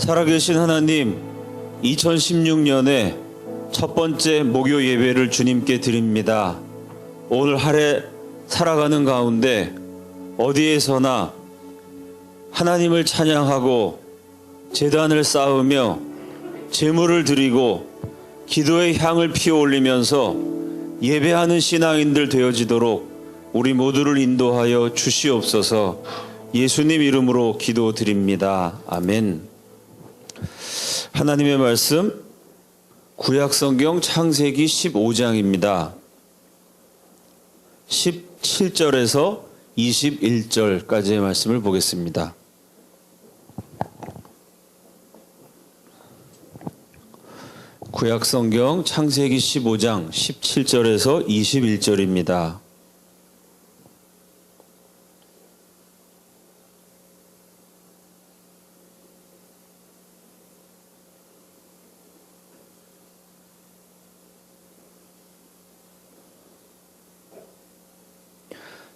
살아계신 하나님, 2016년에 첫 번째 목요 예배를 주님께 드립니다. 오늘 한 해 살아가는 가운데 어디에서나 하나님을 찬양하고 제단을 쌓으며 제물을 드리고 기도의 향을 피워 올리면서 예배하는 신앙인들 되어지도록 우리 모두를 인도하여 주시옵소서. 예수님 이름으로 기도드립니다. 아멘. 하나님의 말씀 구약성경 창세기 15장입니다. 17절에서 21절까지의 말씀을 보겠습니다. 구약성경 창세기 15장 17절에서 21절입니다.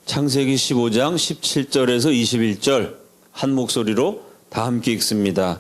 창세기 15장 17절에서 21절 한 목소리로 다 함께 읽습니다.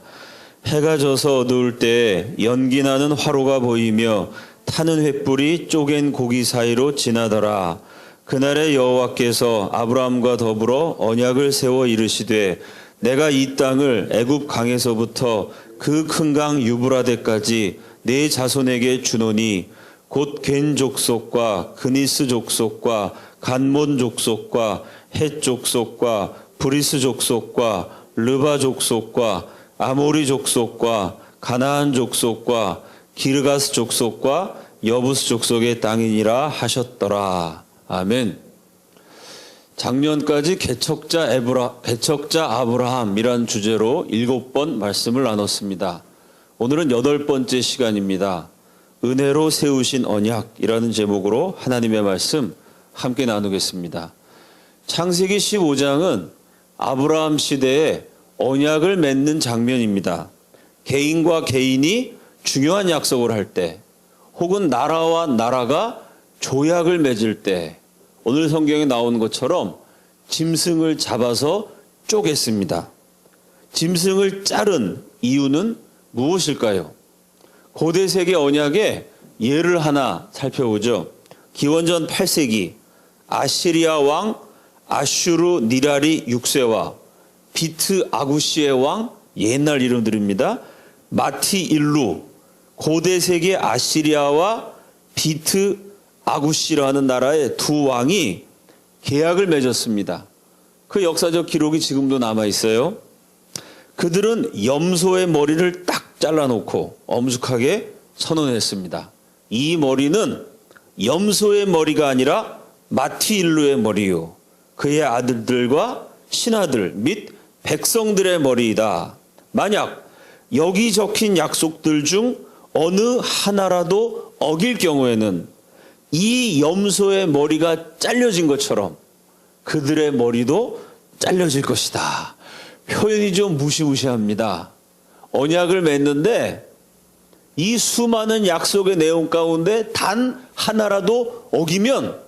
해가 져서 어두울 때에 연기나는 화로가 보이며 타는 횃불이 쪼갠 고기 사이로 지나더라. 그날에 여호와께서 아브라함과 더불어 언약을 세워 이르시되 내가 이 땅을 애굽 강에서부터 그 큰 강 유브라데까지 네 자손에게 주노니 곧 겐 족속과 그니스 족속과 간몬 족속과 헷 족속과 브리스 족속과 르바 족속과 아모리 족속과 가나안 족속과 기르가스 족속과 여부스 족속의 땅이니라 하셨더라. 아멘. 작년까지 개척자 아브라함이란 주제로 7번 말씀을 나눴습니다. 오늘은 8번째 시간입니다. 은혜로 세우신 언약이라는 제목으로 하나님의 말씀 함께 나누겠습니다. 창세기 15장은 아브라함 시대에 언약을 맺는 장면입니다. 개인과 개인이 중요한 약속을 할 때, 혹은 나라와 나라가 조약을 맺을 때, 오늘 성경에 나온 것처럼 짐승을 잡아서 쪼갰습니다. 짐승을 자른 이유는 무엇일까요? 고대 세계 언약의 예를 하나 살펴보죠. 기원전 8세기 아시리아 왕 아슈르 니라리 6세와 비트 아구시의 왕, 옛날 이름들입니다. 마티 일루, 고대 세계 아시리아와 비트 아구시라는 나라의 두 왕이 계약을 맺었습니다. 그 역사적 기록이 지금도 남아 있어요. 그들은 염소의 머리를 딱 잘라놓고 엄숙하게 선언했습니다. 이 머리는 염소의 머리가 아니라 마티일루의 머리요, 그의 아들들과 신하들 및 백성들의 머리이다. 만약 여기 적힌 약속들 중 어느 하나라도 어길 경우에는 이 염소의 머리가 잘려진 것처럼 그들의 머리도 잘려질 것이다. 표현이 좀 무시무시합니다. 언약을 맺는데 이 수많은 약속의 내용 가운데 단 하나라도 어기면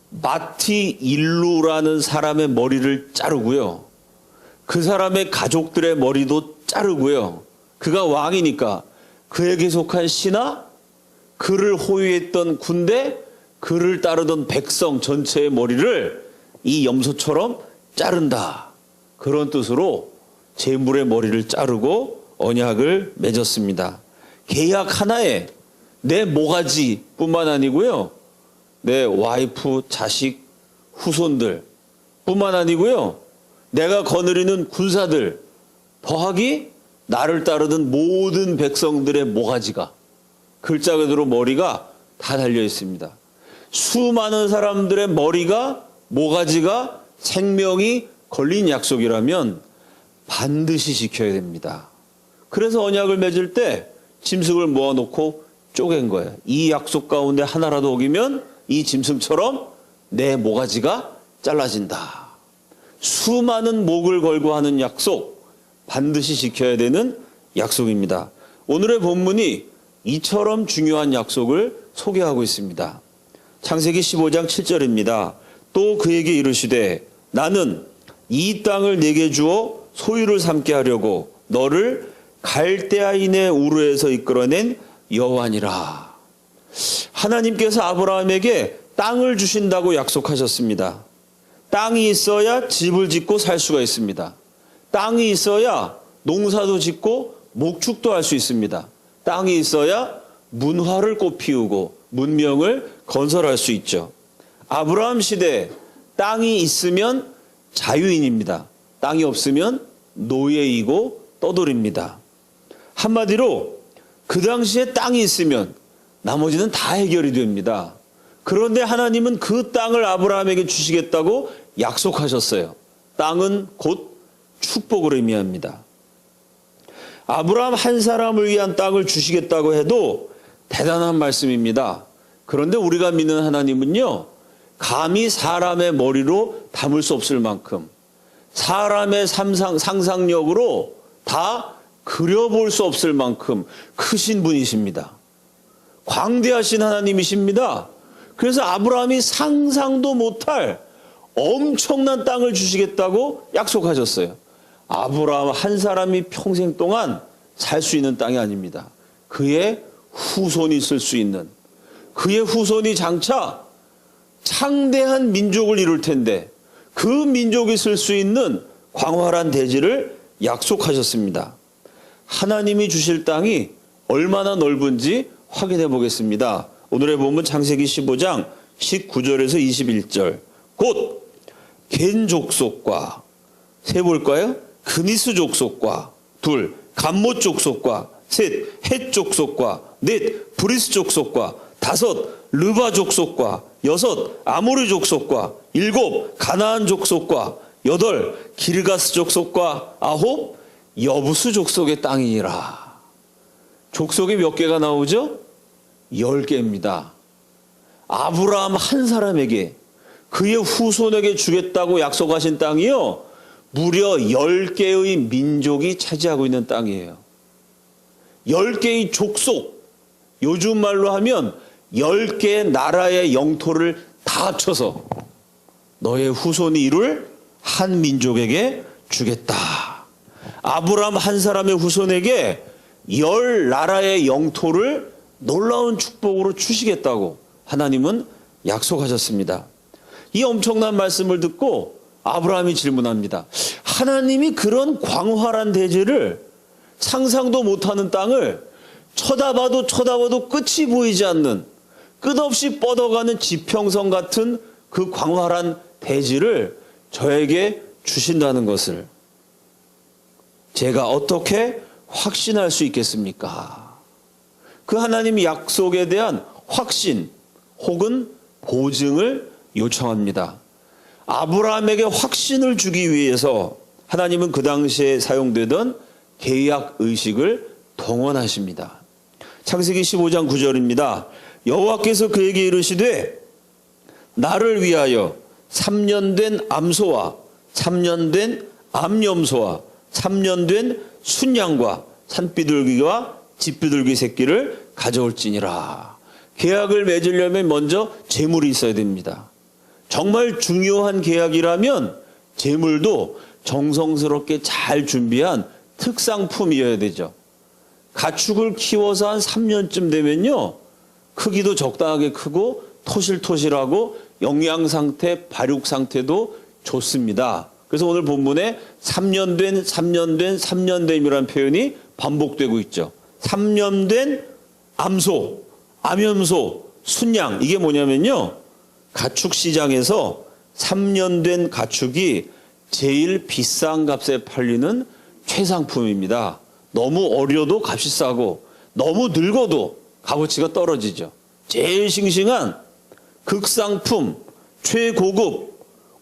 마티일루라는 사람의 머리를 자르고요, 그 사람의 가족들의 머리도 자르고요, 그가 왕이니까 그에게 속한 신하, 그를 호위했던 군대, 그를 따르던 백성 전체의 머리를 이 염소처럼 자른다. 그런 뜻으로 제물의 머리를 자르고 언약을 맺었습니다. 계약 하나에 내 모가지 뿐만 아니고요, 내 와이프, 자식, 후손들 뿐만 아니고요, 내가 거느리는 군사들 더하기 나를 따르던 모든 백성들의 모가지가, 글자 그대로 머리가 다 달려 있습니다. 수많은 사람들의 머리가, 모가지가 생명이 걸린 약속이라면 반드시 지켜야 됩니다. 그래서 언약을 맺을 때 짐승을 모아놓고 쪼갠 거예요. 이 약속 가운데 하나라도 어기면 이 짐승처럼 내 모가지가 잘라진다. 수많은 목을 걸고 하는 약속, 반드시 지켜야 되는 약속입니다. 오늘의 본문이 이처럼 중요한 약속을 소개하고 있습니다. 창세기 15장 7절입니다. 또 그에게 이르시되 나는 이 땅을 내게 주어 소유를 삼게 하려고 너를 갈대아인의 우르에서 이끌어낸 여호와니라. 하나님께서 아브라함에게 땅을 주신다고 약속하셨습니다. 땅이 있어야 집을 짓고 살 수가 있습니다. 땅이 있어야 농사도 짓고 목축도 할 수 있습니다. 땅이 있어야 문화를 꽃피우고 문명을 건설할 수 있죠. 아브라함 시대에 땅이 있으면 자유인입니다. 땅이 없으면 노예이고 떠돌입니다. 한마디로 그 당시에 땅이 있으면 나머지는 다 해결이 됩니다. 그런데 하나님은 그 땅을 아브라함에게 주시겠다고 약속하셨어요. 땅은 곧 축복을 의미합니다. 아브라함 한 사람을 위한 땅을 주시겠다고 해도 대단한 말씀입니다. 그런데 우리가 믿는 하나님은요, 감히 사람의 머리로 담을 수 없을 만큼 사람의 상상력으로 다 그려볼 수 없을 만큼 크신 분이십니다. 광대하신 하나님이십니다. 그래서 아브라함이 상상도 못할 엄청난 땅을 주시겠다고 약속하셨어요. 아브라함 한 사람이 평생 동안 살 수 있는 땅이 아닙니다. 그의 후손이 쓸 수 있는, 그의 후손이 장차 창대한 민족을 이룰 텐데 그 민족이 쓸 수 있는 광활한 대지를 약속하셨습니다. 하나님이 주실 땅이 얼마나 넓은지 확인해 보겠습니다. 오늘의 본문 창세기 15장 19절에서 21절. 곧 겐 족속과, 세 볼까요? 그니스 족속과, 둘 감못 족속과, 셋 헷 족속과, 넷 브리스 족속과, 다섯 르바 족속과, 여섯 아모리 족속과, 일곱 가나안 족속과, 여덟 기르가스 족속과, 아홉 여부스 족속의 땅이니라. 족속이 몇 개가 나오죠? 10개입니다. 아브라함 한 사람에게, 그의 후손에게 주겠다고 약속하신 땅이요, 무려 10개의 민족이 차지하고 있는 땅이에요. 10개의 족속, 요즘 말로 하면 10개의 나라의 영토를 다 합쳐서 너의 후손이 이룰 한 민족에게 주겠다. 아브라함 한 사람의 후손에게 10 나라의 영토를 놀라운 축복으로 주시겠다고 하나님은 약속하셨습니다. 이 엄청난 말씀을 듣고 아브라함이 질문합니다. 하나님이 그런 광활한 대지를, 상상도 못하는 땅을, 쳐다봐도 끝이 보이지 않는, 끝없이 뻗어가는 지평선 같은 그 광활한 대지를 저에게 주신다는 것을 제가 어떻게 확신할 수 있겠습니까? 그 하나님의 약속에 대한 확신 혹은 보증을 요청합니다. 아브라함에게 확신을 주기 위해서 하나님은 그 당시에 사용되던 계약 의식을 동원하십니다. 창세기 15장 9절입니다. 여호와께서 그에게 이르시되 나를 위하여 3년 된 암소와 3년 된 암염소와 3년 된 순양과 산비둘기와 집비둘기 새끼를 가져올지니라. 계약을 맺으려면 먼저 재물이 있어야 됩니다. 정말 중요한 계약이라면 재물도 정성스럽게 잘 준비한 특상품이어야 되죠. 가축을 키워서 한 3년쯤 되면요, 크기도 적당하게 크고 토실토실하고 영양 상태, 발육 상태도 좋습니다. 그래서 오늘 본문에 3년 된, 3년 된, 3년 됨이라는 표현이 반복되고 있죠. 3년 된 암소, 암염소, 순양, 이게 뭐냐면요, 가축 시장에서 3년 된 가축이 제일 비싼 값에 팔리는 최상품입니다. 너무 어려도 값이 싸고 너무 늙어도 값어치가 떨어지죠. 제일 싱싱한 극상품, 최고급,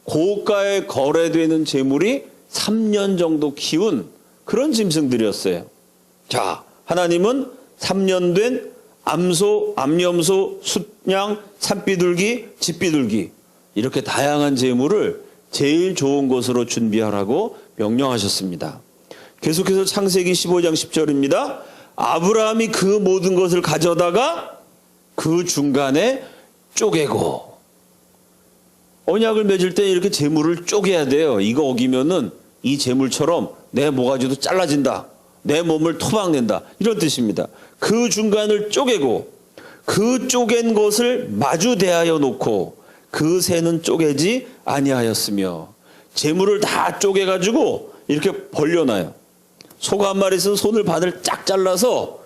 고가에 거래되는 재물이 3년 정도 키운 그런 짐승들이었어요. 자, 하나님은 3년 된 암소, 암염소, 숫양, 산비둘기, 집비둘기, 이렇게 다양한 재물을 제일 좋은 것으로 준비하라고 명령하셨습니다. 계속해서 창세기 15장 10절입니다. 아브라함이 그 모든 것을 가져다가 그 중간에 쪼개고, 언약을 맺을 때 이렇게 재물을 쪼개야 돼요. 이거 어기면은 이 재물처럼 내 모가지도 잘라진다, 내 몸을 토막낸다. 이런 뜻입니다. 그 중간을 쪼개고 그 쪼갠 것을 마주 대하여 놓고 그 새는 쪼개지 아니하였으며. 재물을 다 쪼개가지고 이렇게 벌려놔요. 소가 한 마리 있으면 손을 반을 쫙 잘라서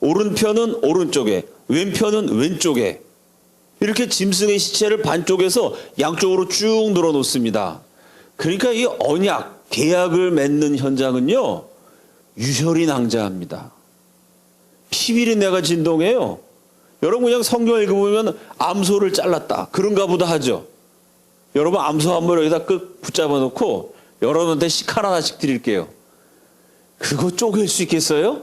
오른편은 오른쪽에, 왼편은 왼쪽에 이렇게 짐승의 시체를 반쪽에서 양쪽으로 쭉 늘어놓습니다. 그러니까 이 언약, 계약을 맺는 현장은요, 유혈이 낭자합니다. 피비린내가 진동해요. 여러분 그냥 성경 읽어보면 암소를 잘랐다. 그런가 보다 하죠. 여러분 암소 한 번 여기다 끝 붙잡아 놓고 여러분한테 식칼 하나씩 드릴게요. 그거 쪼갤 수 있겠어요?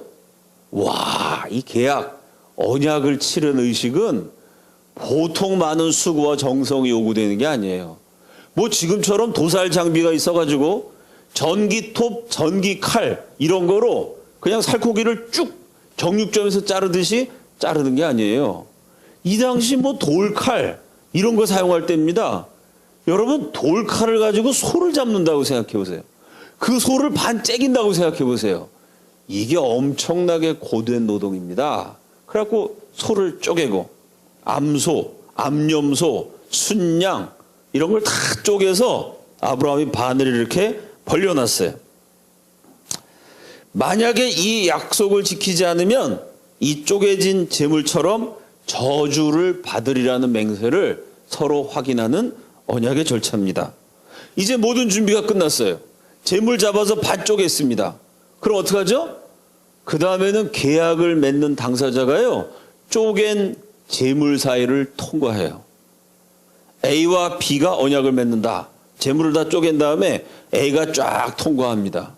와, 이 계약, 언약을 치른 의식은 보통 많은 수고와 정성이 요구되는 게 아니에요. 뭐 지금처럼 도살 장비가 있어가지고 전기톱, 전기칼 이런 거로 그냥 살코기를 쭉 정육점에서 자르듯이 자르는 게 아니에요. 이 당시 뭐 돌칼 이런 거 사용할 때입니다. 여러분 돌칼을 가지고 소를 잡는다고 생각해 보세요. 그 소를 반 째긴다고 생각해 보세요. 이게 엄청나게 고된 노동입니다. 그래갖고 소를 쪼개고 암소, 암염소, 순양 이런 걸 다 쪼개서 아브라함이 바늘을 이렇게 벌려놨어요. 만약에 이 약속을 지키지 않으면 이 쪼개진 재물처럼 저주를 받으리라는 맹세를 서로 확인하는 언약의 절차입니다. 이제 모든 준비가 끝났어요. 재물 잡아서 반 쪼갰습니다. 그럼 어떡하죠? 그 다음에는 계약을 맺는 당사자가요, 쪼갠 재물 사이를 통과해요. A와 B가 언약을 맺는다. 재물을 다 쪼갠 다음에 A가 쫙 통과합니다.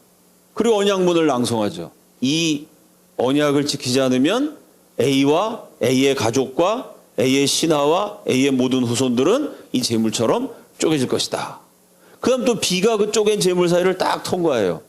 그리고 언약문을 낭송하죠. 이 언약을 지키지 않으면 A와 A의 가족과 A의 신하와 A의 모든 후손들은 이 재물처럼 쪼개질 것이다. 그 다음 또 B가 그 쪼갠 재물 사이를 딱 통과해요.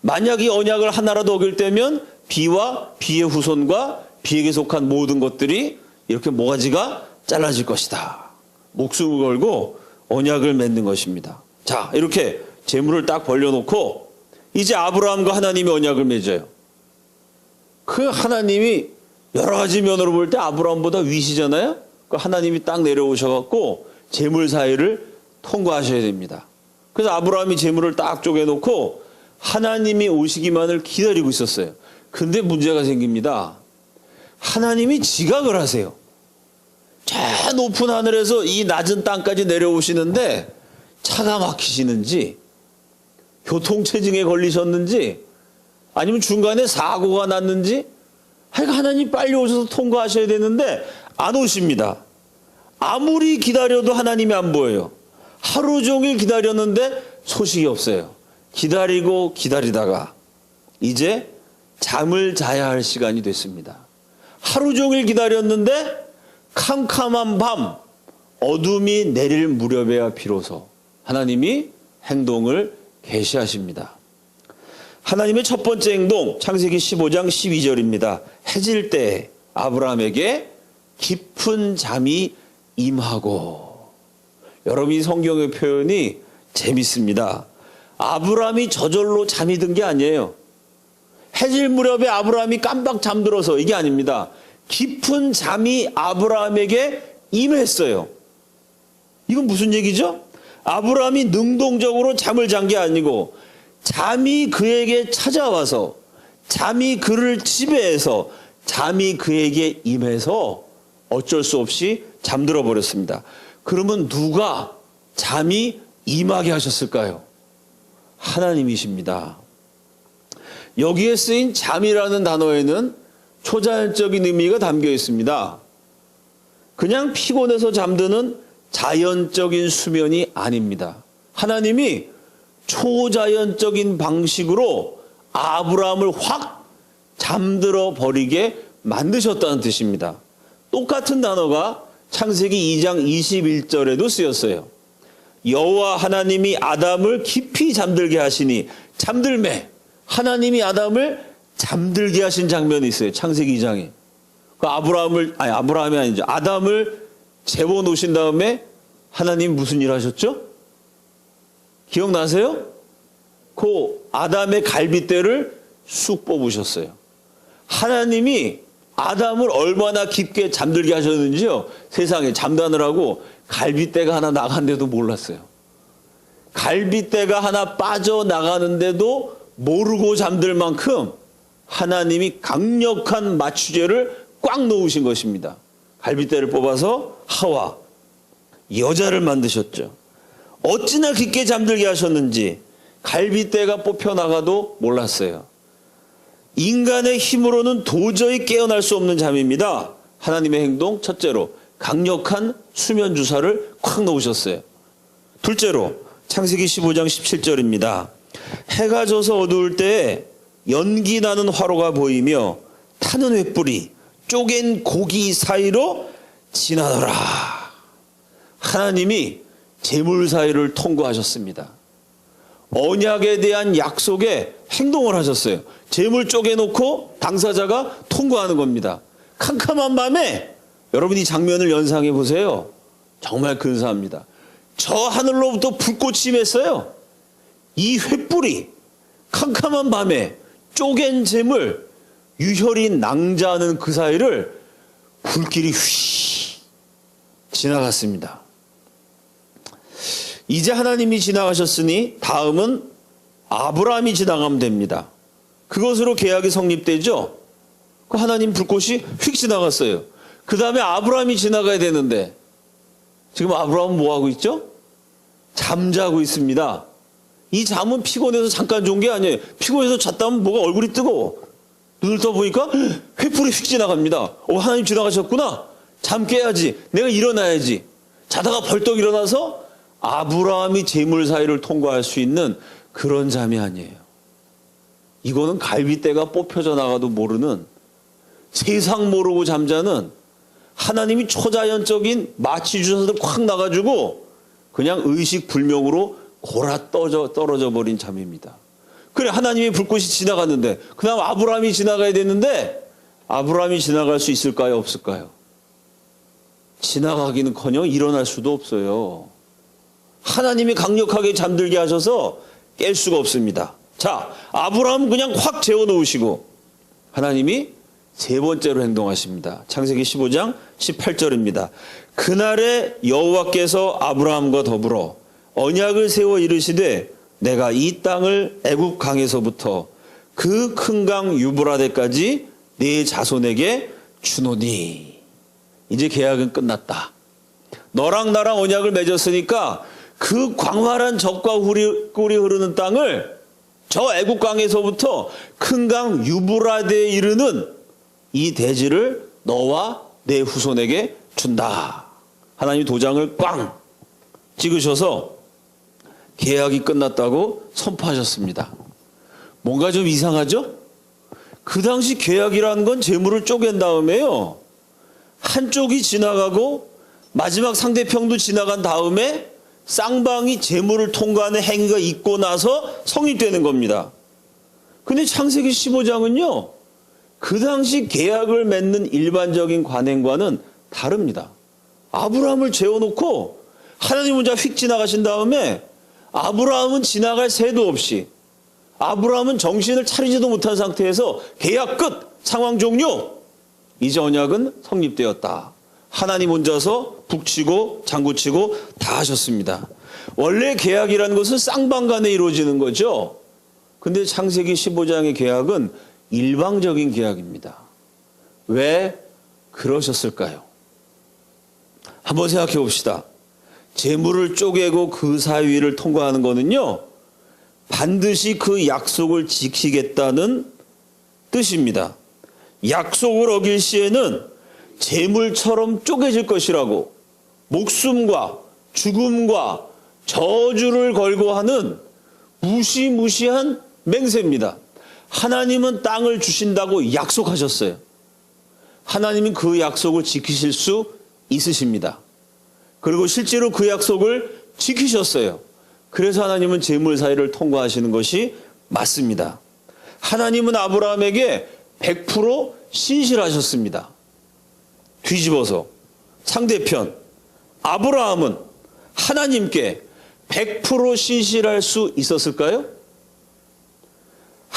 만약 이 언약을 하나라도 어길 때면 B와 B의 후손과 B에게 속한 모든 것들이 이렇게 모가지가 잘라질 것이다. 목숨을 걸고 언약을 맺는 것입니다. 자, 이렇게 재물을 딱 벌려놓고 이제 아브라함과 하나님이 언약을 맺어요. 그 하나님이 여러 가지 면으로 볼 때 아브라함보다 위시잖아요. 그 하나님이 딱 내려오셔갖고 재물 사이를 통과하셔야 됩니다. 그래서 아브라함이 재물을 딱 쪼개놓고 하나님이 오시기만을 기다리고 있었어요. 근데 문제가 생깁니다. 하나님이 지각을 하세요. 저 높은 하늘에서 이 낮은 땅까지 내려오시는데 차가 막히시는지 교통체증에 걸리셨는지 아니면 중간에 사고가 났는지 하여간 하나님 빨리 오셔서 통과하셔야 되는데 안 오십니다. 아무리 기다려도 하나님이 안 보여요. 하루 종일 기다렸는데 소식이 없어요. 기다리고 기다리다가 이제 잠을 자야 할 시간이 됐습니다. 하루 종일 기다렸는데 캄캄한 밤 어둠이 내릴 무렵에야 비로소 하나님이 행동을 계시하십니다. 하나님의 첫 번째 행동 창세기 15장 12절입니다. 해질 때 아브라함에게 깊은 잠이 임하고. 여러분 이 성경의 표현이 재밌습니다. 아브라함이 저절로 잠이 든 게 아니에요. 해질 무렵에 아브라함이 깜빡 잠들어서 이게 아닙니다. 깊은 잠이 아브라함에게 임했어요. 이건 무슨 얘기죠? 아브라함이 능동적으로 잠을 잔 게 아니고 잠이 그에게 찾아와서 잠이 그를 지배해서 잠이 그에게 임해서 어쩔 수 없이 잠들어 버렸습니다. 그러면 누가 잠이 임하게 하셨을까요? 하나님이십니다. 여기에 쓰인 잠이라는 단어에는 초자연적인 의미가 담겨 있습니다. 그냥 피곤해서 잠드는 자연적인 수면이 아닙니다. 하나님이 초자연적인 방식으로 아브라함을 확 잠들어 버리게 만드셨다는 뜻입니다. 똑같은 단어가 창세기 2장 21절에도 쓰였어요. 여호와 하나님이 아담을 깊이 잠들게 하시니 잠들매. 하나님이 아담을 잠들게 하신 장면이 있어요. 창세기 2장에. 그 아브라함이 아니죠. 아담을 재워 놓으신 다음에 하나님 무슨 일 하셨죠? 기억나세요? 그 아담의 갈빗대를 쑥 뽑으셨어요. 하나님이 아담을 얼마나 깊게 잠들게 하셨는지요. 세상에 잠자느라고 갈빗대가 하나 나간데도 몰랐어요. 갈빗대가 하나 빠져나가는데도 모르고 잠들 만큼 하나님이 강력한 마취제를 꽉 놓으신 것입니다. 갈빗대를 뽑아서 하와, 여자를 만드셨죠. 어찌나 깊게 잠들게 하셨는지 갈빗대가 뽑혀나가도 몰랐어요. 인간의 힘으로는 도저히 깨어날 수 없는 잠입니다. 하나님의 행동, 첫째로 강력한 수면 주사를 콱 놓으셨어요. 둘째로 창세기 15장 17절입니다. 해가 져서 어두울 때에 연기 나는 화로가 보이며 타는 횃불이 쪼갠 고기 사이로 지나더라. 하나님이 재물 사이를 통과하셨습니다. 언약에 대한 약속에 행동을 하셨어요. 재물 쪼개놓고 당사자가 통과하는 겁니다. 캄캄한 밤에 여러분 이 장면을 연상해 보세요. 정말 근사합니다. 저 하늘로부터 불꽃이 맺어요. 이 횃불이 캄캄한 밤에 쪼갠 잼을 유혈이 낭자하는 그 사이를 불길이 휘 지나갔습니다. 이제 하나님이 지나가셨으니 다음은 아브라함이 지나가면 됩니다. 그것으로 계약이 성립되죠. 그 하나님 불꽃이 휙 지나갔어요. 그 다음에 아브라함이 지나가야 되는데 지금 아브라함은 뭐 하고 있죠? 잠자고 있습니다. 이 잠은 피곤해서 잠깐 좋은 게 아니에요. 피곤해서 잤다면 뭐가 얼굴이 뜨거워. 눈을 떠보니까 횃불이 휙 지나갑니다. 하나님 지나가셨구나. 잠 깨야지. 내가 일어나야지. 자다가 벌떡 일어나서 아브라함이 재물 사이를 통과할 수 있는 그런 잠이 아니에요. 이거는 갈빗대가 뽑혀져 나가도 모르는, 세상 모르고 잠자는, 하나님이 초자연적인 마취 주사들 콱 나가지고 그냥 의식불명으로 골아 떨어져 버린 잠입니다. 그래, 하나님의 불꽃이 지나갔는데 그 다음 아브라함이 지나가야 되는데 아브라함이 지나갈 수 있을까요, 없을까요? 지나가기는커녕 일어날 수도 없어요. 하나님이 강력하게 잠들게 하셔서 깰 수가 없습니다. 자, 아브라함은 그냥 확 재워놓으시고 하나님이 세 번째로 행동하십니다. 창세기 15장 18절입니다. 그날에 여호와께서 아브라함과 더불어 언약을 세워 이르시되 내가 이 땅을 애굽 강에서부터 그 큰 강 유브라데까지 네 자손에게 주노니. 이제 계약은 끝났다. 너랑 나랑 언약을 맺었으니까 그 광활한 젖과 꿀이 흐르는 땅을 저 애굽 강에서부터 큰 강 유브라데에 이르는 이 대지를 너와 내 후손에게 준다. 하나님 도장을 꽝 찍으셔서 계약이 끝났다고 선포하셨습니다. 뭔가 좀 이상하죠? 그 당시 계약이라는 건 재물을 쪼갠 다음에요, 한쪽이 지나가고 마지막 상대편도 지나간 다음에 쌍방이 재물을 통과하는 행위가 있고 나서 성립되는 겁니다. 근데 창세기 15장은요, 그 당시 계약을 맺는 일반적인 관행과는 다릅니다. 아브라함을 재워놓고 하나님 혼자 휙 지나가신 다음에 아브라함은 지나갈 새도 없이, 아브라함은 정신을 차리지도 못한 상태에서 계약 끝, 상황 종료, 이제 언약은 성립되었다. 하나님 혼자서 북치고 장구치고 다 하셨습니다. 원래 계약이라는 것은 쌍방간에 이루어지는 거죠. 근데 창세기 15장의 계약은 일방적인 계약입니다. 왜 그러셨을까요? 한번 생각해 봅시다. 재물을 쪼개고 그 사위를 통과하는 거는요, 반드시 그 약속을 지키겠다는 뜻입니다. 약속을 어길 시에는 재물처럼 쪼개질 것이라고 목숨과 죽음과 저주를 걸고 하는 무시무시한 맹세입니다. 하나님은 땅을 주신다고 약속하셨어요. 하나님은 그 약속을 지키실 수 있으십니다. 그리고 실제로 그 약속을 지키셨어요. 그래서 하나님은 재물 사이를 통과하시는 것이 맞습니다. 하나님은 아브라함에게 100% 신실하셨습니다. 뒤집어서 상대편 아브라함은 하나님께 100% 신실할 수 있었을까요?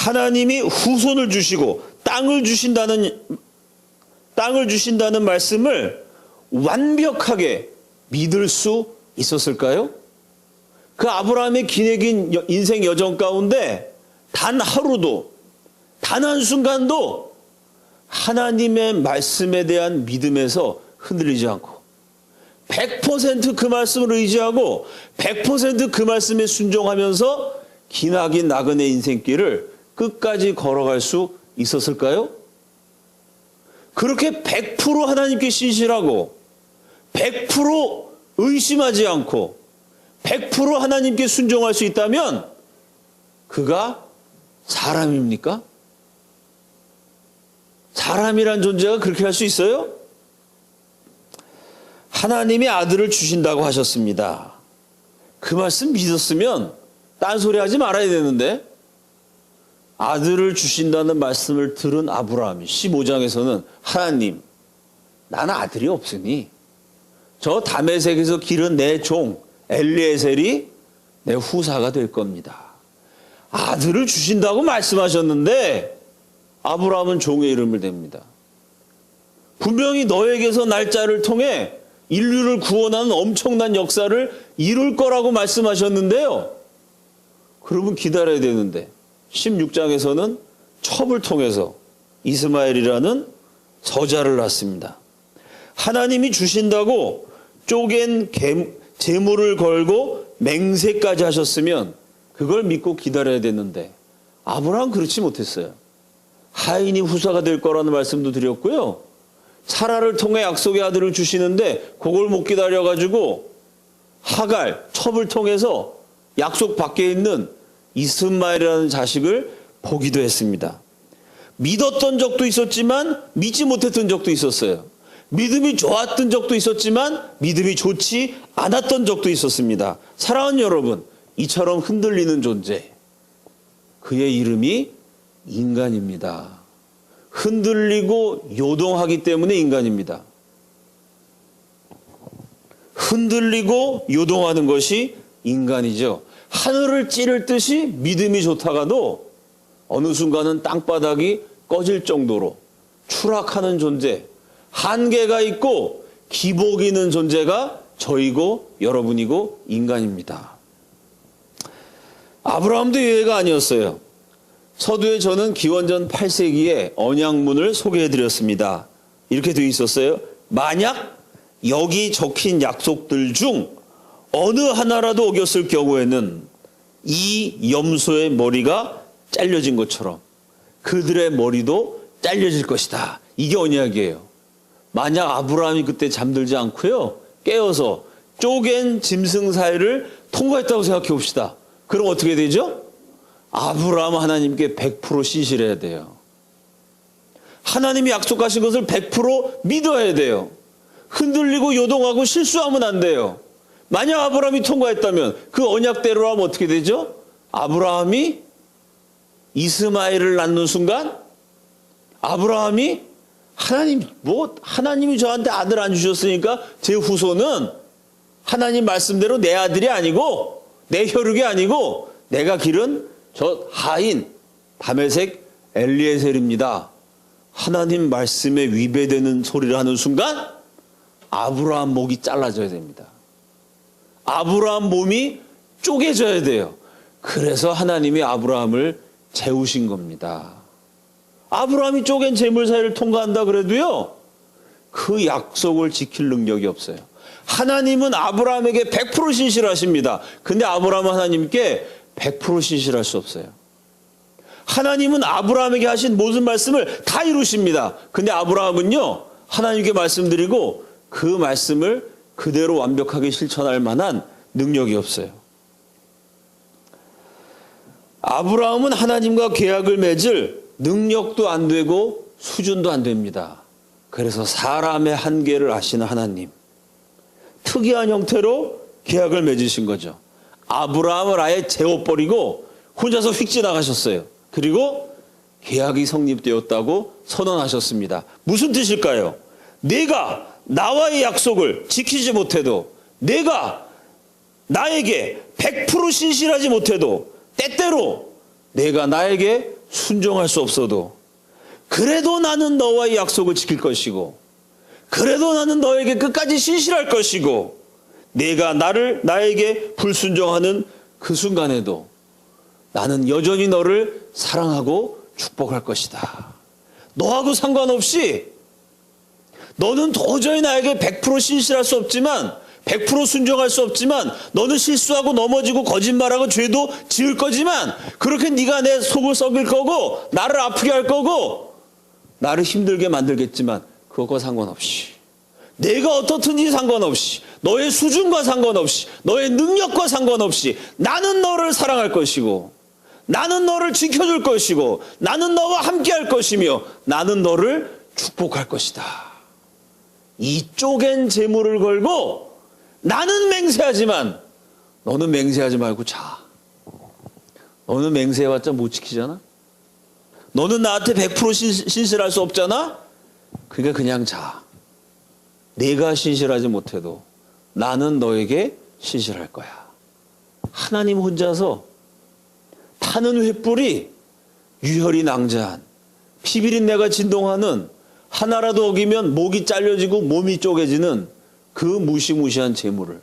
하나님이 후손을 주시고 땅을 주신다는 말씀을 완벽하게 믿을 수 있었을까요? 그 아브라함의 기내긴 인생 여정 가운데 단 하루도, 단 한순간도 하나님의 말씀에 대한 믿음에서 흔들리지 않고 100% 그 말씀을 의지하고 100% 그 말씀에 순종하면서 기나긴 나그네 인생길을 끝까지 걸어갈 수 있었을까요? 그렇게 100% 하나님께 신실하고 100% 의심하지 않고 100% 하나님께 순종할 수 있다면 그가 사람입니까? 사람이란 존재가 그렇게 할 수 있어요? 하나님이 아들을 주신다고 하셨습니다. 그 말씀 믿었으면 딴소리 하지 말아야 되는데 아들을 주신다는 말씀을 들은 아브라함이 15장에서는 하나님, 나는 아들이 없으니 저 다메섹에서 기른 내 종 엘리에셀이 내 후사가 될 겁니다. 아들을 주신다고 말씀하셨는데 아브라함은 종의 이름을 댑니다. 분명히 너에게서 날짜를 통해 인류를 구원하는 엄청난 역사를 이룰 거라고 말씀하셨는데요. 그러면 기다려야 되는데 16장에서는 첩을 통해서 이스마엘이라는 서자를 낳습니다. 하나님이 주신다고 쪼갠 제물을 걸고 맹세까지 하셨으면 그걸 믿고 기다려야 되는데 아브라함 그렇지 못했어요. 하인이 후사가 될 거라는 말씀도 드렸고요. 사라를 통해 약속의 아들을 주시는데 그걸 못 기다려가지고 하갈, 첩을 통해서 약속 밖에 있는 이스마엘이라는 자식을 보기도 했습니다. 믿었던 적도 있었지만 믿지 못했던 적도 있었어요. 믿음이 좋았던 적도 있었지만 믿음이 좋지 않았던 적도 있었습니다. 사랑하는 여러분, 이처럼 흔들리는 존재, 그의 이름이 인간입니다. 흔들리고 요동하기 때문에 인간입니다. 흔들리고 요동하는 것이 인간이죠. 하늘을 찌를 듯이 믿음이 좋다가도 어느 순간은 땅바닥이 꺼질 정도로 추락하는 존재, 한계가 있고 기복이 있는 존재가 저이고 여러분이고 인간입니다. 아브라함도 예외가 아니었어요. 서두에 저는 기원전 8세기에 언약문을 소개해드렸습니다. 이렇게 되어 있었어요. 만약 여기 적힌 약속들 중 어느 하나라도 어겼을 경우에는 이 염소의 머리가 잘려진 것처럼 그들의 머리도 잘려질 것이다. 이게 언약이에요. 만약 아브라함이 그때 잠들지 않고요, 깨어서 쪼갠 짐승 사이를 통과했다고 생각해 봅시다. 그럼 어떻게 되죠? 아브라함 하나님께 100% 신실해야 돼요. 하나님이 약속하신 것을 100% 믿어야 돼요. 흔들리고 요동하고 실수하면 안 돼요. 만약 아브라함이 통과했다면 그 언약대로 하면 어떻게 되죠? 아브라함이 이스마엘을 낳는 순간 아브라함이 하나님이 저한테 아들 안 주셨으니까 제 후손은 하나님 말씀대로 내 아들이 아니고 내 혈육이 아니고 내가 기른 저 하인 다메섹 엘리에셀입니다. 하나님 말씀에 위배되는 소리를 하는 순간 아브라함 목이 잘라져야 됩니다. 아브라함 몸이 쪼개져야 돼요. 그래서 하나님이 아브라함을 재우신 겁니다. 아브라함이 쪼갠 재물 사이를 통과한다 그래도요, 그 약속을 지킬 능력이 없어요. 하나님은 아브라함에게 100% 신실하십니다. 근데 아브라함은 하나님께 100% 신실할 수 없어요. 하나님은 아브라함에게 하신 모든 말씀을 다 이루십니다. 근데 아브라함은요, 하나님께 말씀드리고 그 말씀을 그대로 완벽하게 실천할 만한 능력이 없어요. 아브라함은 하나님과 계약을 맺을 능력도 안 되고 수준도 안 됩니다. 그래서 사람의 한계를 아시는 하나님, 특이한 형태로 계약을 맺으신 거죠. 아브라함을 아예 재워버리고 혼자서 휙 지나가셨어요. 그리고 계약이 성립되었다고 선언하셨습니다. 무슨 뜻일까요? 내가 나와의 약속을 지키지 못해도, 내가 나에게 100% 신실하지 못해도, 때때로 내가 나에게 순종할 수 없어도 그래도 나는 너와의 약속을 지킬 것이고 그래도 나는 너에게 끝까지 신실할 것이고 내가 나에게 불순종하는 그 순간에도 나는 여전히 너를 사랑하고 축복할 것이다. 너하고 상관없이 너는 도저히 나에게 100% 신실할 수 없지만 100% 순종할 수 없지만 너는 실수하고 넘어지고 거짓말하고 죄도 지을 거지만 그렇게 네가 내 속을 썩일 거고 나를 아프게 할 거고 나를 힘들게 만들겠지만 그것과 상관없이 내가 어떻든지 상관없이 너의 수준과 상관없이 너의 능력과 상관없이 나는 너를 사랑할 것이고 나는 너를 지켜줄 것이고 나는 너와 함께 할 것이며 나는 너를 축복할 것이다. 이 쪼갠 재물을 걸고 나는 맹세하지만 너는 맹세하지 말고 자. 너는 맹세해봤자 못 지키잖아. 너는 나한테 100% 신실할 수 없잖아. 그러니까 그냥 자. 내가 신실하지 못해도 나는 너에게 신실할 거야. 하나님 혼자서 타는 횃불이 유혈이 낭자한 피비린내가 진동하는 하나라도 어기면 목이 잘려지고 몸이 쪼개지는 그 무시무시한 재물을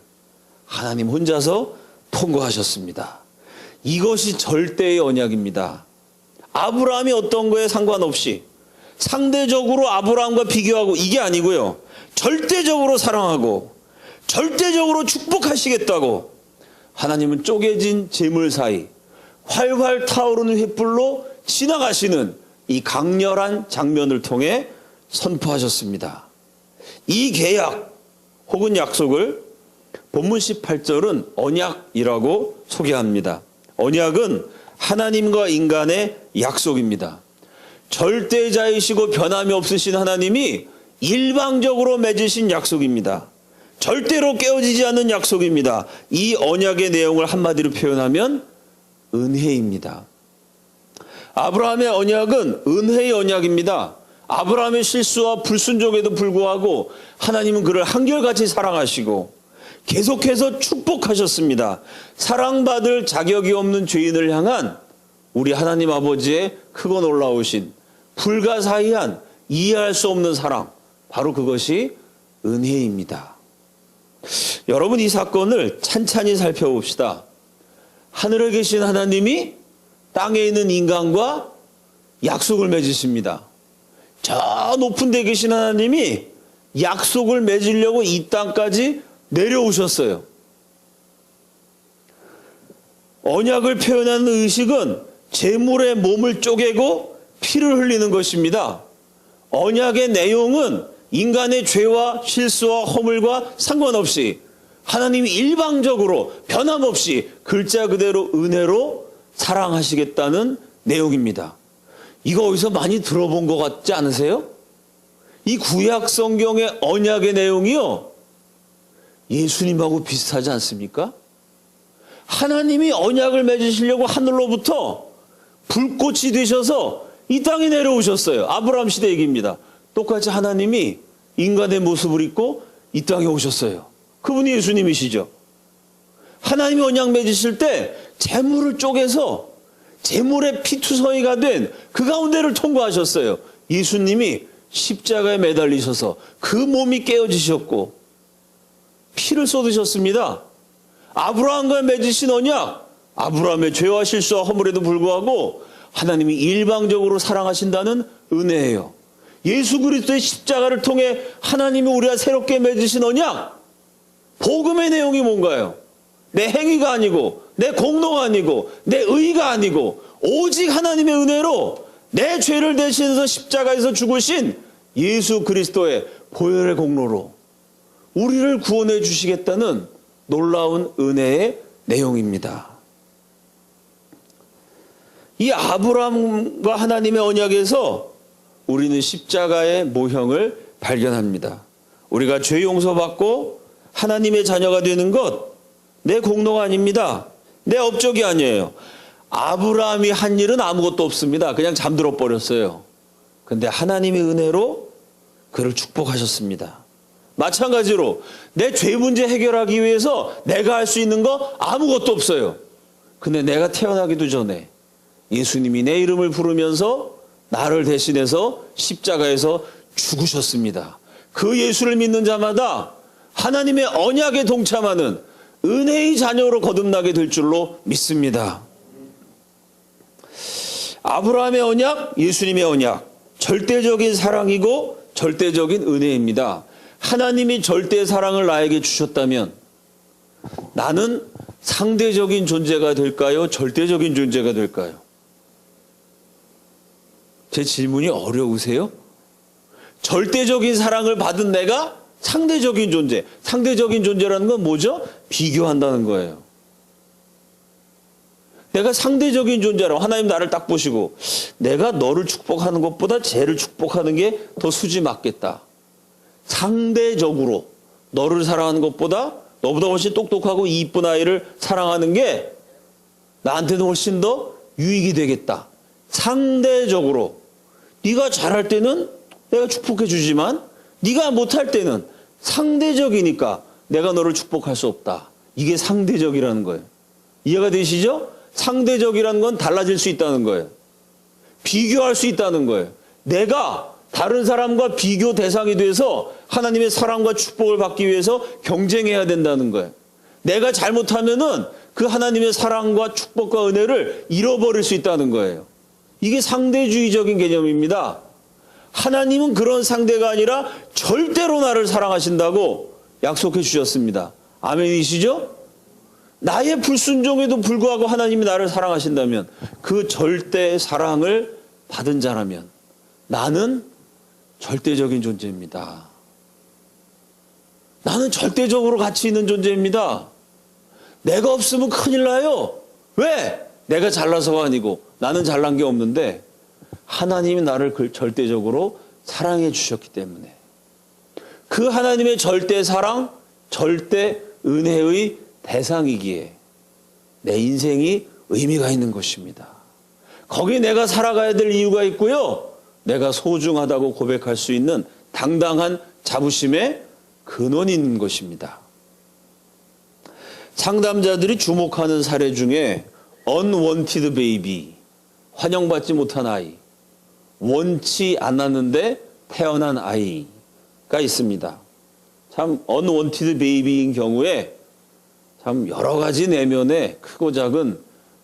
하나님 혼자서 통과하셨습니다. 이것이 절대의 언약입니다. 아브라함이 어떤 거에 상관없이 상대적으로 아브라함과 비교하고 이게 아니고요. 절대적으로 사랑하고 절대적으로 축복하시겠다고 하나님은 쪼개진 재물 사이 활활 타오르는 횃불로 지나가시는 이 강렬한 장면을 통해 선포하셨습니다. 이 계약 혹은 약속을 본문 18절은 언약이라고 소개합니다. 언약은 하나님과 인간의 약속입니다. 절대자이시고 변함이 없으신 하나님이 일방적으로 맺으신 약속입니다. 절대로 깨어지지 않는 약속입니다. 이 언약의 내용을 한마디로 표현하면 은혜입니다. 아브라함의 언약은 은혜의 언약입니다. 아브라함의 실수와 불순종에도 불구하고 하나님은 그를 한결같이 사랑하시고 계속해서 축복하셨습니다. 사랑받을 자격이 없는 죄인을 향한 우리 하나님 아버지의 크고 놀라우신 불가사의한 이해할 수 없는 사랑, 바로 그것이 은혜입니다. 여러분, 이 사건을 찬찬히 살펴봅시다. 하늘에 계신 하나님이 땅에 있는 인간과 약속을 맺으십니다. 저 높은 데 계신 하나님이 약속을 맺으려고 이 땅까지 내려오셨어요. 언약을 표현하는 의식은 제물의 몸을 쪼개고 피를 흘리는 것입니다. 언약의 내용은 인간의 죄와 실수와 허물과 상관없이 하나님이 일방적으로 변함없이 글자 그대로 은혜로 사랑하시겠다는 내용입니다. 이거 어디서 많이 들어본 것 같지 않으세요? 이 구약 성경의 언약의 내용이요, 예수님하고 비슷하지 않습니까? 하나님이 언약을 맺으시려고 하늘로부터 불꽃이 되셔서 이 땅에 내려오셨어요. 아브라함 시대 얘기입니다. 똑같이 하나님이 인간의 모습을 입고 이 땅에 오셨어요. 그분이 예수님이시죠. 하나님이 언약 맺으실 때 재물을 쪼개서 재물의 피투성이가 된 그 가운데를 통과하셨어요. 예수님이 십자가에 매달리셔서 그 몸이 깨어지셨고 피를 쏟으셨습니다. 아브라함과 맺으신 언약, 아브라함의 죄와 실수와 허물에도 불구하고 하나님이 일방적으로 사랑하신다는 은혜예요. 예수 그리스도의 십자가를 통해 하나님이 우리와 새롭게 맺으신 언약, 복음의 내용이 뭔가요? 내 행위가 아니고 내 공로가 아니고 내 의가 아니고 오직 하나님의 은혜로 내 죄를 대신해서 십자가에서 죽으신 예수 그리스도의 보혈의 공로로 우리를 구원해 주시겠다는 놀라운 은혜의 내용입니다. 이 아브라함과 하나님의 언약에서 우리는 십자가의 모형을 발견합니다. 우리가 죄 용서받고 하나님의 자녀가 되는 것, 내 공로가 아닙니다. 내 업적이 아니에요. 아브라함이 한 일은 아무것도 없습니다. 그냥 잠들어 버렸어요. 근데 하나님의 은혜로 그를 축복하셨습니다. 마찬가지로 내 죄 문제 해결하기 위해서 내가 할 수 있는 거 아무것도 없어요. 근데 내가 태어나기도 전에 예수님이 내 이름을 부르면서 나를 대신해서 십자가에서 죽으셨습니다. 그 예수를 믿는 자마다 하나님의 언약에 동참하는 은혜의 자녀로 거듭나게 될 줄로 믿습니다. 아브라함의 언약, 예수님의 언약, 절대적인 사랑이고 절대적인 은혜입니다. 하나님이 절대 사랑을 나에게 주셨다면 나는 상대적인 존재가 될까요? 절대적인 존재가 될까요? 제 질문이 어려우세요? 절대적인 사랑을 받은 내가 상대적인 존재. 상대적인 존재라는 건 뭐죠? 비교한다는 거예요. 내가 상대적인 존재라고 하나님 나를 딱 보시고 내가 너를 축복하는 것보다 쟤를 축복하는 게 더 수지 맞겠다. 상대적으로 너를 사랑하는 것보다 너보다 훨씬 똑똑하고 이쁜 아이를 사랑하는 게 나한테는 훨씬 더 유익이 되겠다. 상대적으로 네가 잘할 때는 내가 축복해 주지만 네가 못할 때는 상대적이니까 내가 너를 축복할 수 없다. 이게 상대적이라는 거예요. 이해가 되시죠? 상대적이라는 건 달라질 수 있다는 거예요. 비교할 수 있다는 거예요. 내가 다른 사람과 비교 대상이 돼서 하나님의 사랑과 축복을 받기 위해서 경쟁해야 된다는 거예요. 내가 잘못하면은 그 하나님의 사랑과 축복과 은혜를 잃어버릴 수 있다는 거예요. 이게 상대주의적인 개념입니다. 하나님은 그런 상대가 아니라 절대로 나를 사랑하신다고 약속해 주셨습니다. 아멘이시죠? 나의 불순종에도 불구하고 하나님이 나를 사랑하신다면 그 절대 사랑을 받은 자라면 나는 절대적인 존재입니다. 나는 절대적으로 가치 있는 존재입니다. 내가 없으면 큰일 나요. 왜? 내가 잘나서가 아니고 나는 잘난 게 없는데 하나님이 나를 절대적으로 사랑해 주셨기 때문에 그 하나님의 절대 사랑, 절대 은혜의 대상이기에 내 인생이 의미가 있는 것입니다. 거기에 내가 살아가야 될 이유가 있고요. 내가 소중하다고 고백할 수 있는 당당한 자부심의 근원이 있는 것입니다. 상담자들이 주목하는 사례 중에 unwanted baby, 환영받지 못한 아이, 원치 않았는데 태어난 아이가 있습니다. 참 unwanted baby인 경우에 참 여러 가지 내면에 크고 작은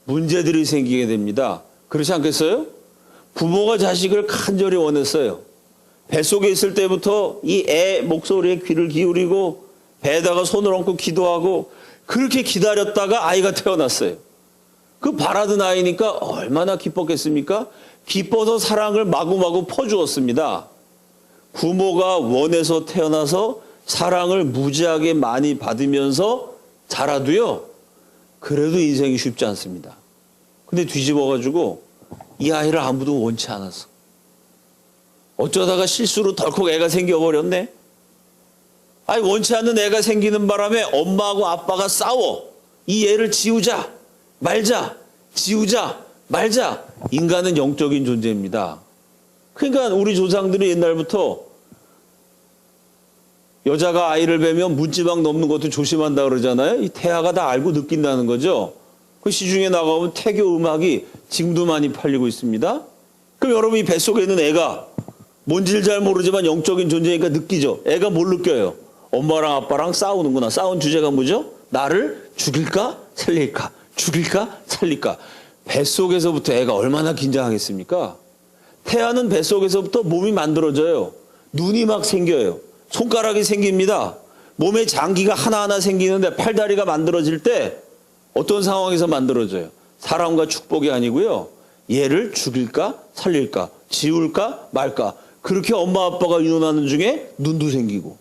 문제들이 생기게 됩니다. 그렇지 않겠어요? 부모가 자식을 간절히 원했어요. 뱃속에 있을 때부터 이 애 목소리에 귀를 기울이고 배에다가 손을 얹고 기도하고 그렇게 기다렸다가 아이가 태어났어요. 그 바라던 아이니까 얼마나 기뻤겠습니까? 기뻐서 사랑을 마구마구 퍼주었습니다. 부모가 원해서 태어나서 사랑을 무지하게 많이 받으면서 자라도요, 그래도 인생이 쉽지 않습니다. 근데 뒤집어가지고 이 아이를 아무도 원치 않았어. 어쩌다가 실수로 덜컥 애가 생겨버렸네. 아니 원치 않는 애가 생기는 바람에 엄마하고 아빠가 싸워. 이 애를 지우자 말자, 지우자 말자. 인간은 영적인 존재입니다. 그러니까 우리 조상들이 옛날부터 여자가 아이를 뵈면 문지방 넘는 것도 조심한다 그러잖아요. 이 태아가 다 알고 느낀다는 거죠. 그 시중에 나가보면 태교 음악이 지금도 많이 팔리고 있습니다. 그럼 여러분 이 뱃속에 있는 애가 뭔지를 잘 모르지만 영적인 존재니까 느끼죠. 애가 뭘 느껴요? 엄마랑 아빠랑 싸우는구나. 싸운 주제가 뭐죠? 나를 죽일까 살릴까? 죽일까 살릴까? 뱃속에서부터 애가 얼마나 긴장하겠습니까? 태아는 뱃속에서부터 몸이 만들어져요. 눈이 막 생겨요. 손가락이 생깁니다. 몸에 장기가 하나하나 생기는데 팔다리가 만들어질 때 어떤 상황에서 만들어져요? 사랑과 축복이 아니고요. 얘를 죽일까 살릴까? 지울까 말까? 그렇게 엄마 아빠가 의논하는 중에 눈도 생기고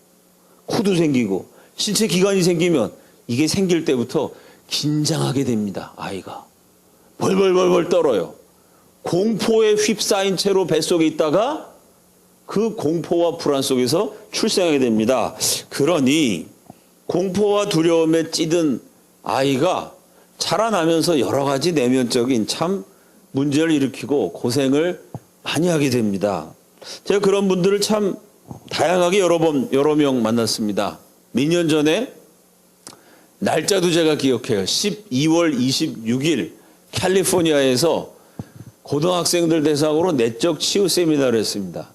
코도 생기고 신체 기관이 생기면 이게 생길 때부터 긴장하게 됩니다. 아이가 벌벌벌벌 떨어요. 공포에 휩싸인 채로 뱃속에 있다가 그 공포와 불안 속에서 출생하게 됩니다. 그러니 공포와 두려움에 찌든 아이가 자라나면서 여러 가지 내면적인 참 문제를 일으키고 고생을 많이 하게 됩니다. 제가 그런 분들을 참 다양하게 여러 명 만났습니다. 몇 년 전에 날짜도 제가 기억해요. 12월 26일 캘리포니아에서 고등학생들 대상으로 내적 치유 세미나를 했습니다.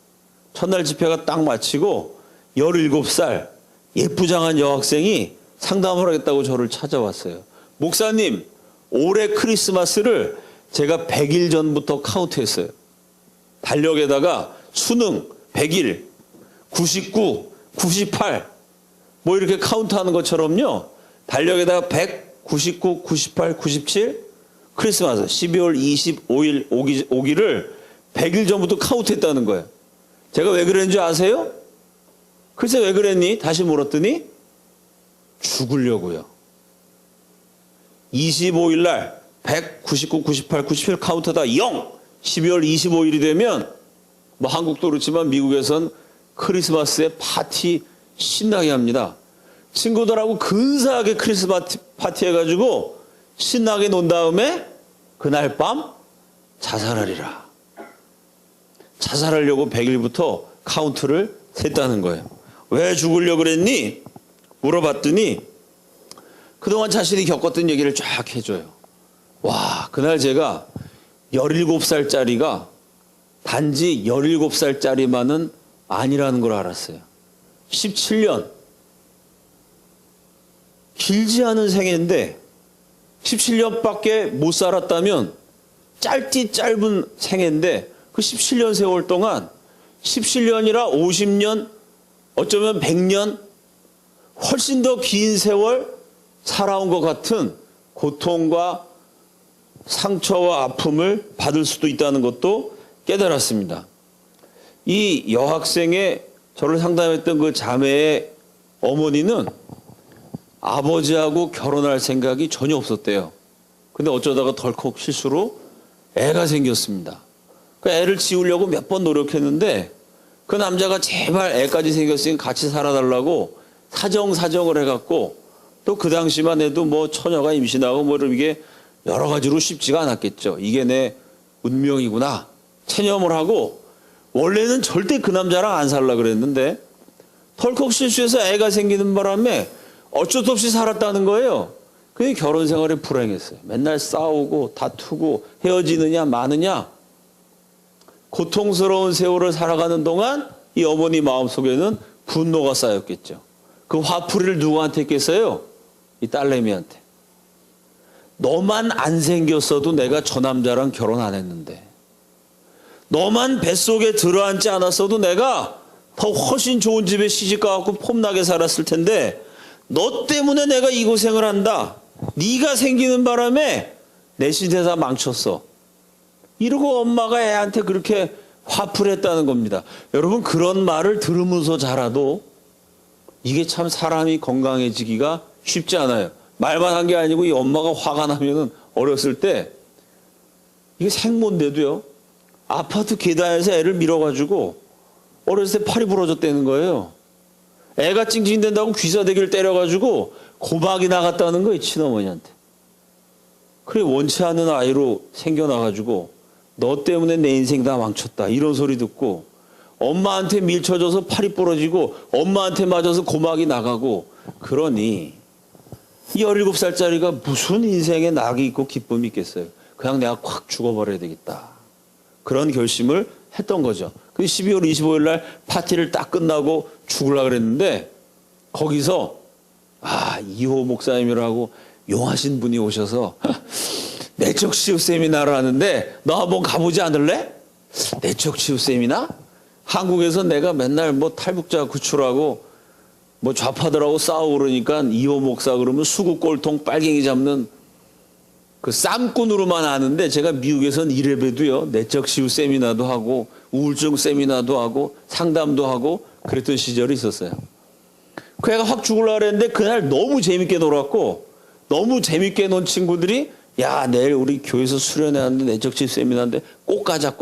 첫날 집회가 딱 마치고 17살 예쁘장한 여학생이 상담을 하겠다고 저를 찾아왔어요. 목사님, 올해 크리스마스를 제가 100일 전부터 카운트했어요. 달력에다가 수능 100일, 99, 98 뭐 이렇게 카운트하는 것처럼요. 달력에다가 100, 99, 98, 97 크리스마스 12월 25일 오기를 100일 전부터 카운트했다는 거예요. 제가 왜 그랬는지 아세요? 글쎄 왜 그랬니? 다시 물었더니 죽으려고요. 25일 날 100, 99, 98, 97 카운트다 0. 12월 25일이 되면 뭐 한국도 그렇지만 미국에선 크리스마스에 파티 신나게 합니다. 친구들하고 근사하게 크리스마스 파티 해가지고 신나게 논 다음에 그날 밤 자살하리라. 자살하려고 100일부터 카운트를 셌다는 거예요. 왜 죽으려고 그랬니? 물어봤더니 그동안 자신이 겪었던 얘기를 쫙 해줘요. 와, 그날 제가 17살짜리가 단지 17살짜리만은 아니라는 걸 알았어요. 17년. 길지 않은 생애인데 17년밖에 못 살았다면 짧디 짧은 생애인데 그 17년 세월 동안 17년이라 50년 어쩌면 100년 훨씬 더 긴 세월 살아온 것 같은 고통과 상처와 아픔을 받을 수도 있다는 것도 깨달았습니다. 이 여학생의 저를 상담했던 그 자매의 어머니는 아버지하고 결혼할 생각이 전혀 없었대요. 근데 어쩌다가 덜컥 실수로 애가 생겼습니다. 그 애를 지우려고 몇 번 노력했는데 그 남자가 제발 애까지 생겼으니 같이 살아달라고 사정을 해갖고 또 그 당시만 해도 뭐 처녀가 임신하고 뭐 이게 여러 가지로 쉽지가 않았겠죠. 이게 내 운명이구나. 체념을 하고 원래는 절대 그 남자랑 안 살라 그랬는데 덜컥 실수해서 애가 생기는 바람에 어쩔 수 없이 살았다는 거예요. 그게 결혼 생활이 불행했어요. 맨날 싸우고 다투고 헤어지느냐 마느냐 고통스러운 세월을 살아가는 동안 이 어머니 마음속에는 분노가 쌓였겠죠. 그 화풀이를 누구한테 했겠어요? 이 딸내미한테. 너만 안 생겼어도 내가 저 남자랑 결혼 안 했는데 너만 뱃속에 들어앉지 않았어도 내가 더 훨씬 좋은 집에 시집 가갖고 폼나게 살았을 텐데 너 때문에 내가 이 고생을 한다. 네가 생기는 바람에 내 시대 다 망쳤어. 이러고 엄마가 애한테 그렇게 화풀했다는 겁니다. 여러분 그런 말을 들으면서 자라도 이게 참 사람이 건강해지기가 쉽지 않아요. 말만 한 게 아니고 이 엄마가 화가 나면은 어렸을 때 이게 생모인데도요. 아파트 계단에서 애를 밀어가지고 어렸을 때 팔이 부러졌다는 거예요. 애가 찡찡댄다고 귀사대기를 때려가지고 고박이 나갔다는 거예요. 친어머니한테. 그래 원치 않는 아이로 생겨나가지고 너 때문에 내 인생 다 망쳤다. 이런 소리 듣고 엄마한테 밀쳐져서 팔이 부러지고 엄마한테 맞아서 고막이 나가고 그러니 17살짜리가 무슨 인생에 낙이 있고 기쁨이 있겠어요. 그냥 내가 콱 죽어버려야 되겠다. 그런 결심을 했던 거죠. 그 12월 25일 날 파티를 딱 끝나고 죽으려고 그랬는데 거기서 이호 목사님이라고 용하신 분이 오셔서 내적 치유 세미나를 하는데 너 한번 가보지 않을래? 내적 치유 세미나? 한국에서 내가 맨날 뭐 탈북자 구출하고 뭐 좌파들하고 싸우고 그러니까 이호 목사 그러면 수국골통 빨갱이 잡는 그 쌈꾼으로만 아는데 제가 미국에선 이래봬도요 내적 치유 세미나도 하고 우울증 세미나도 하고 상담도 하고 그랬던 시절이 있었어요. 그 애가 확 죽으려고 그랬는데 그날 너무 재밌게 놀았고 너무 재밌게 논 친구들이 야 내일 우리 교회에서 수련회 하는데 내적 치유 세미나인데 꼭 가자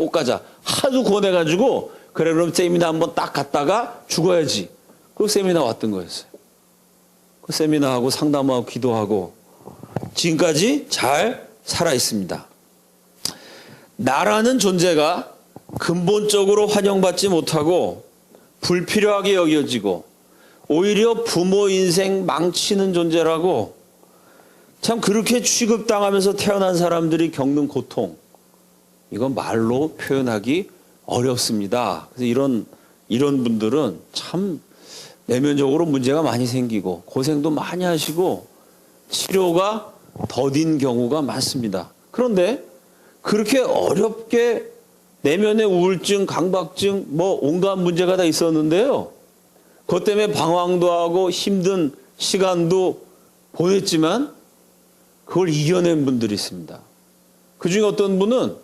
하도 권해가지고 그래 그럼 세미나 한번 딱 갔다가 죽어야지. 그 세미나 왔던 거였어요. 그 세미나하고 상담하고 기도하고 지금까지 잘 살아 있습니다. 나라는 존재가 근본적으로 환영받지 못하고 불필요하게 여겨지고 오히려 부모 인생 망치는 존재라고 참 그렇게 취급당하면서 태어난 사람들이 겪는 고통 이건 말로 표현하기 어렵습니다. 그래서 이런 분들은 참 내면적으로 문제가 많이 생기고 고생도 많이 하시고 치료가 더딘 경우가 많습니다. 그런데 그렇게 어렵게 내면의 우울증, 강박증, 온갖 문제가 다 있었는데요. 그것 때문에 방황도 하고 힘든 시간도 보냈지만 그걸 이겨낸 분들이 있습니다. 그중에 어떤 분은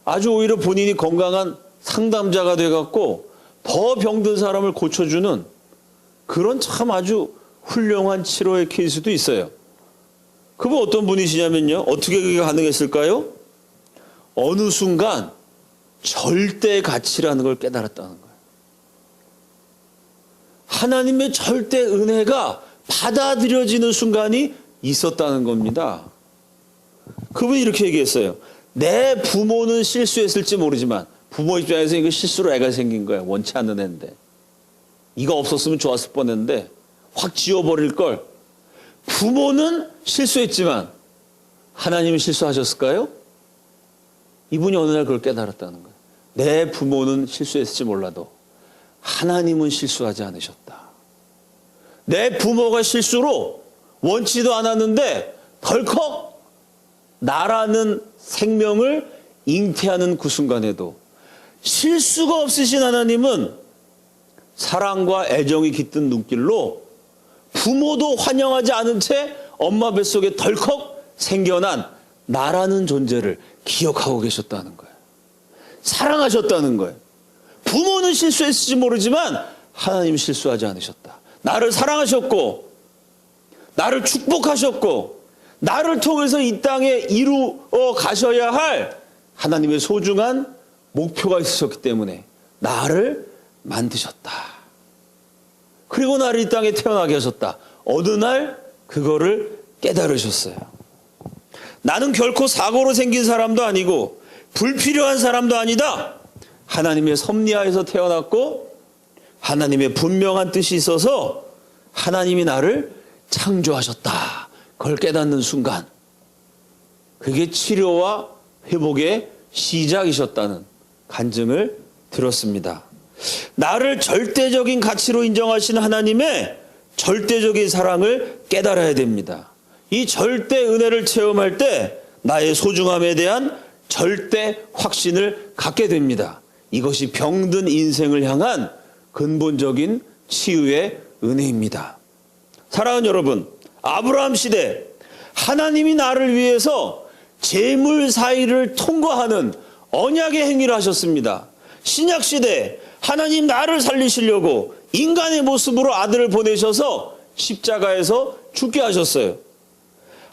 아주 오히려 본인이 건강한 상담자가 돼갖고 더 병든 사람을 고쳐주는 그런 참 아주 훌륭한 치료의 케이스도 있어요. 그분 어떤 분이시냐면요. 어떻게 그게 가능했을까요? 어느 순간 절대 가치라는 걸 깨달았다는 거예요. 하나님의 절대 은혜가 받아들여지는 순간이 있었다는 겁니다. 그분이 이렇게 얘기했어요. 내 부모는 실수했을지 모르지만 부모 입장에서 이거 실수로 애가 생긴 거야. 원치 않는 애인데. 이거 없었으면 좋았을 뻔했는데 확 지워버릴 걸. 부모는 실수했지만 하나님은 실수하셨을까요? 이분이 어느 날 그걸 깨달았다는 거예요. 내 부모는 실수했을지 몰라도 하나님은 실수하지 않으셨다. 내 부모가 실수로 원치도 않았는데 덜컥 나라는 생명을 잉태하는 그 순간에도 실수가 없으신 하나님은 사랑과 애정이 깃든 눈길로 부모도 환영하지 않은 채 엄마 뱃속에 덜컥 생겨난 나라는 존재를 기억하고 계셨다는 거예요. 사랑하셨다는 거예요. 부모는 실수했을지 모르지만 하나님은 실수하지 않으셨다. 나를 사랑하셨고 나를 축복하셨고 나를 통해서 이 땅에 이루어 가셔야 할 하나님의 소중한 목표가 있으셨기 때문에 나를 만드셨다. 그리고 나를 이 땅에 태어나게 하셨다. 어느 날 그거를 깨달으셨어요. 나는 결코 사고로 생긴 사람도 아니고 불필요한 사람도 아니다. 하나님의 섭리하에서 태어났고 하나님의 분명한 뜻이 있어서 하나님이 나를 창조하셨다. 그걸 깨닫는 순간 그게 치료와 회복의 시작이셨다는 간증을 들었습니다. 나를 절대적인 가치로 인정하시는 하나님의 절대적인 사랑을 깨달아야 됩니다. 이 절대 은혜를 체험할 때 나의 소중함에 대한 절대 확신을 갖게 됩니다. 이것이 병든 인생을 향한 근본적인 치유의 은혜입니다. 사랑하는 여러분, 아브라함 시대 하나님이 나를 위해서 재물 사이를 통과하는 언약의 행위를 하셨습니다. 신약 시대 하나님 나를 살리시려고 인간의 모습으로 아들을 보내셔서 십자가에서 죽게 하셨어요.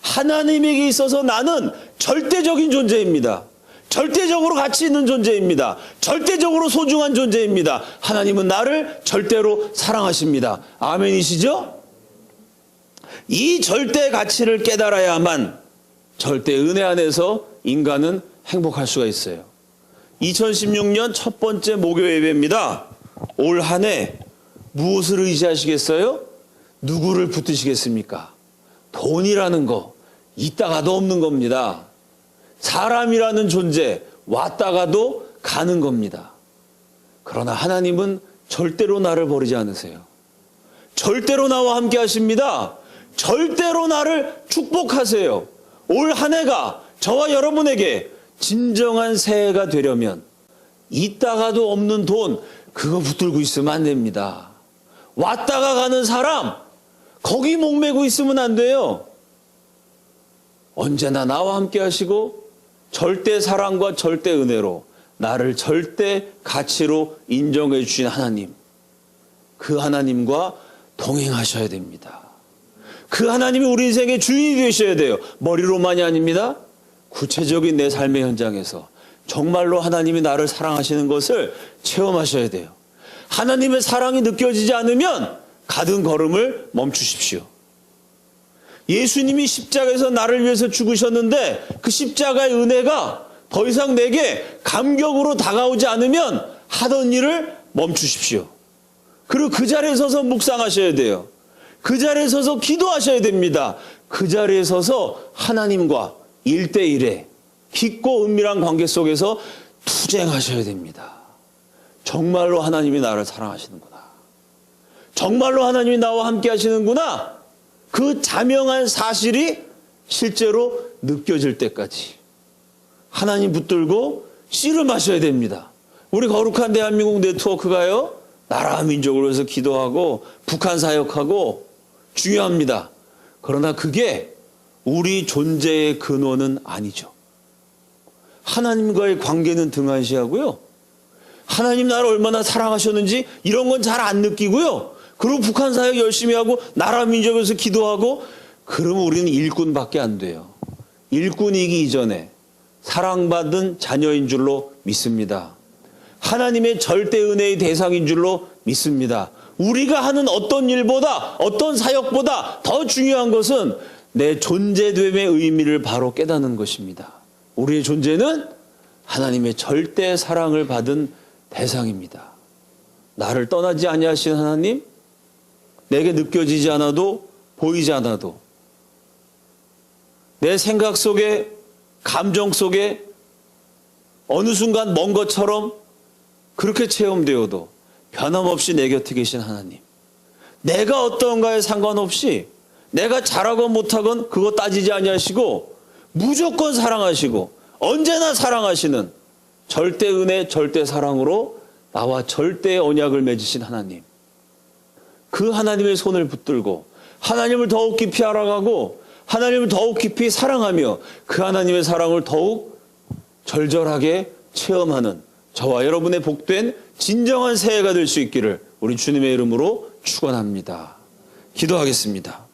하나님에게 있어서 나는 절대적인 존재입니다. 절대적으로 가치 있는 존재입니다. 절대적으로 소중한 존재입니다. 하나님은 나를 절대로 사랑하십니다. 아멘이시죠? 이 절대 가치를 깨달아야만 절대 은혜 안에서 인간은 행복할 수가 있어요. 2016년 첫 번째 목요 예배입니다. 올 한 해 무엇을 의지하시겠어요? 누구를 붙드시겠습니까? 돈이라는 거 있다가도 없는 겁니다. 사람이라는 존재 왔다가도 가는 겁니다. 그러나 하나님은 절대로 나를 버리지 않으세요. 절대로 나와 함께 하십니다. 절대로 나를 축복하세요. 올 한 해가 저와 여러분에게 진정한 새해가 되려면 있다가도 없는 돈 그거 붙들고 있으면 안 됩니다. 왔다가 가는 사람 거기 목매고 있으면 안 돼요. 언제나 나와 함께 하시고 절대 사랑과 절대 은혜로 나를 절대 가치로 인정해 주신 하나님, 그 하나님과 동행하셔야 됩니다. 그 하나님이 우리 인생의 주인이 되셔야 돼요. 머리로만이 아닙니다. 구체적인 내 삶의 현장에서 정말로 하나님이 나를 사랑하시는 것을 체험하셔야 돼요. 하나님의 사랑이 느껴지지 않으면 가던 걸음을 멈추십시오. 예수님이 십자가에서 나를 위해서 죽으셨는데 그 십자가의 은혜가 더 이상 내게 감격으로 다가오지 않으면 하던 일을 멈추십시오. 그리고 그 자리에 서서 묵상하셔야 돼요. 그 자리에 서서 기도하셔야 됩니다. 그 자리에 서서 하나님과 1대1의 깊고 은밀한 관계 속에서 투쟁하셔야 됩니다. 정말로 하나님이 나를 사랑하시는구나. 정말로 하나님이 나와 함께 하시는구나. 그 자명한 사실이 실제로 느껴질 때까지 하나님 붙들고 씨를 마셔야 됩니다. 우리 거룩한 대한민국 네트워크가요, 나라 민족을 위해서 기도하고 북한 사역하고 중요합니다. 그러나 그게 우리 존재의 근원은 아니죠. 하나님과의 관계는 등한시하고요. 하나님 나를 얼마나 사랑하셨는지 이런 건 잘 안 느끼고요. 그리고 북한 사역 열심히 하고 나라 민족에서 기도하고 그러면 우리는 일꾼밖에 안 돼요. 일꾼이기 이전에 사랑받은 자녀인 줄로 믿습니다. 하나님의 절대 은혜의 대상인 줄로 믿습니다. 우리가 하는 어떤 일보다 어떤 사역보다 더 중요한 것은 내 존재됨의 의미를 바로 깨닫는 것입니다. 우리의 존재는 하나님의 절대 사랑을 받은 대상입니다. 나를 떠나지 아니하신 하나님, 내게 느껴지지 않아도 보이지 않아도 내 생각 속에 감정 속에 어느 순간 먼 것처럼 그렇게 체험되어도 변함없이 내 곁에 계신 하나님, 내가 어떤가에 상관없이 내가 잘하건 못하건 그거 따지지 아니하시고 무조건 사랑하시고 언제나 사랑하시는 절대 은혜, 절대 사랑으로 나와 절대의 언약을 맺으신 하나님, 그 하나님의 손을 붙들고 하나님을 더욱 깊이 알아가고 하나님을 더욱 깊이 사랑하며 그 하나님의 사랑을 더욱 절절하게 체험하는 저와 여러분의 복된 진정한 새해가 될 수 있기를 우리 주님의 이름으로 축원합니다. 기도하겠습니다.